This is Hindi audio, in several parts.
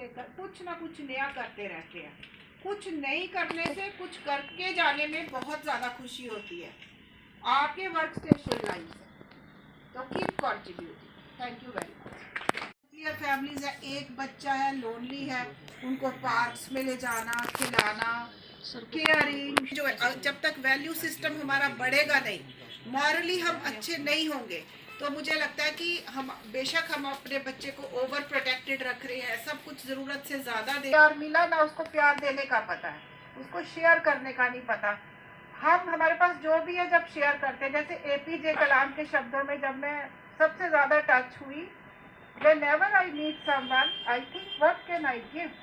देकर कुछ ना कुछ नया करते रहते हैं। कुछ नहीं करने से कुछ करके जाने में बहुत ज़्यादा खुशी होती है आपके वर्क स्टेशन लाइफ से। तो keep contributing. Thank you very much. Families है, एक बच्चा है, लोनली है, उनको पार्क्स में ले जाना, खिलाना, केयरिंग, जो जब तक वैल्यू सिस्टम हमारा बढ़ेगा नहीं, मॉरली हम अच्छे नहीं होंगे, तो मुझे लगता है कि हम बेशक हम अपने बच्चे को ओवर प्रोटेक्टेड रख रहे हैं, सब कुछ जरूरत से ज्यादा दे। प्यार मिला ना, उसको प्यार देने का पता है, उसको शेयर करने का नहीं पता। हम हमारे पास जो भी है जब शेयर करते हैं, जैसे एपीजे कलाम के शब्दों में जब मैं सबसे ज्यादा टच हुई, whenever I meet someone, I think what can I give?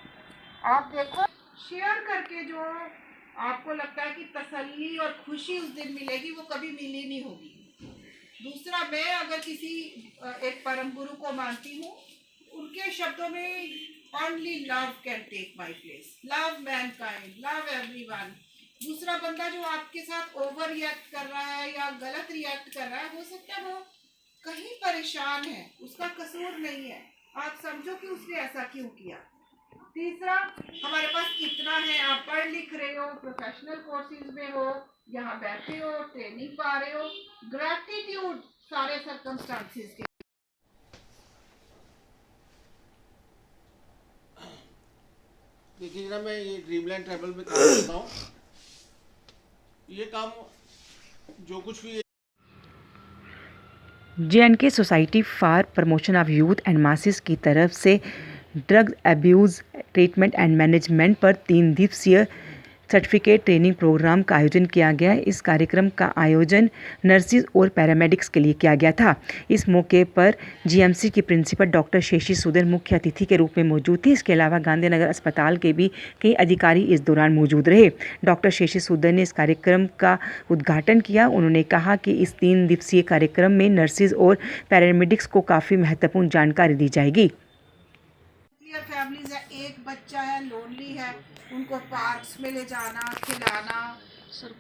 आप देखो, शेयर करके जो आपको लगता है कि तसल्ली और खुशी उस दिन मिलेगी, वो कभी मिली नहीं होगी। दूसरा, मैं अगर किसी एक परम गुरु को मानती हूँ, उनके शब्दों में only love can take my place, love mankind, love everyone. दूसरा बंदा जो आपके साथ ओवर रिएक्ट कर रहा है या गलत रिएक्ट कर रहा है, हो सकता है वो कहीं परेशान है, उसका कसूर नहीं है, आप समझो कि उसने ऐसा क्यों किया। तीसरा, हमारे पास इतना है, आप पढ़ लिख रहे हो, प्रोफेशनल कोर्सेज में हो, यहाँ बैठे हो, ट्रेनिंग पा रहे हो, ग्रैटिट्यूड सारे सर्कमस्टांसेस के। देखिए ना, मैं ये ड्रीमलैंड ट्रैवल में काम करता हूँ। ये काम जो कुछ भी J&K society for promotion of youth and masses की तरफ से drug abuse treatment and management पर 3 दिवसीय सर्टिफिकेट ट्रेनिंग प्रोग्राम का आयोजन किया गया। इस कार्यक्रम का आयोजन नर्सिस और पैरामेडिक्स के लिए किया गया था। इस मौके पर जीएमसी की प्रिंसिपल डॉक्टर शेषी सूदन मुख्य अतिथि के रूप में मौजूद थी। इसके अलावा गांधीनगर अस्पताल के भी कई अधिकारी इस दौरान मौजूद रहे। डॉक्टर शेषी सूदन ने इस कार्यक्रम का उद्घाटन किया। उन्होंने कहा कि इस 3 दिवसीय कार्यक्रम में नर्सिस और पैरामेडिक्स को काफ़ी महत्वपूर्ण जानकारी दी जाएगी। फैमिलीज है, एक बच्चा है, लोनली है, उनको पार्क्स में ले जाना, खिलाना,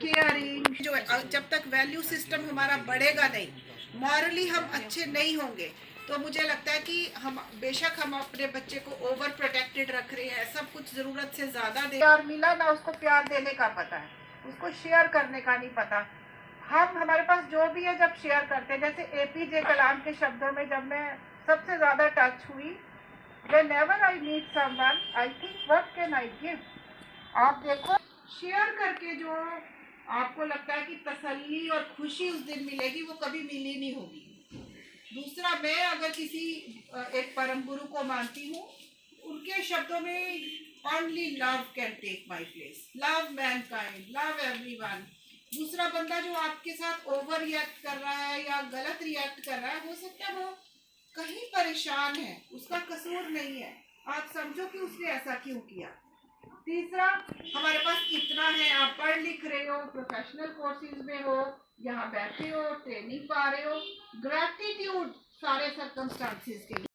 केयरिंग, जो जब तक वैल्यू सिस्टम हमारा बढ़ेगा नहीं, मॉरली हम अच्छे नहीं होंगे, तो मुझे लगता है कि हम बेशक हम अपने बच्चे को ओवर प्रोटेक्टेड रख रहे हैं, सब कुछ जरूरत से ज्यादा दे। प्यार मिला ना, उसको प्यार देने का पता है, उसको शेयर करने का नहीं पता। हम हमारे पास जो भी है जब शेयर करते हैं, जैसे एपीजे कलाम के शब्दों में जब मैं सबसे ज्यादा टच हुई, whenever I meet someone, I think what can I give? आप देखो, शेयर करके जो आपको लगता है कि तसल्ली और खुशी उस दिन मिलेगी, वो कभी मिली नहीं होगी। दूसरा, मैं अगर किसी एक परम गुरु को मानती हूँ, उनके शब्दों में only love can take my place, love mankind, love everyone. दूसरा बंदा जो आपके साथ ओवर रिएक्ट कर रहा है या गलत रिएक्ट कर रहा है, हो सकता है वो कहीं परेशान है, उसका कसूर नहीं है, आप समझो कि उसने ऐसा क्यों किया। तीसरा, हमारे पास इतना है, आप पढ़ लिख रहे हो, प्रोफेशनल कोर्सेज में हो, यहाँ बैठे हो, ट्रेनिंग पा रहे हो, ग्रैटिट्यूड सारे सर्कमस्टांसेस के लिए।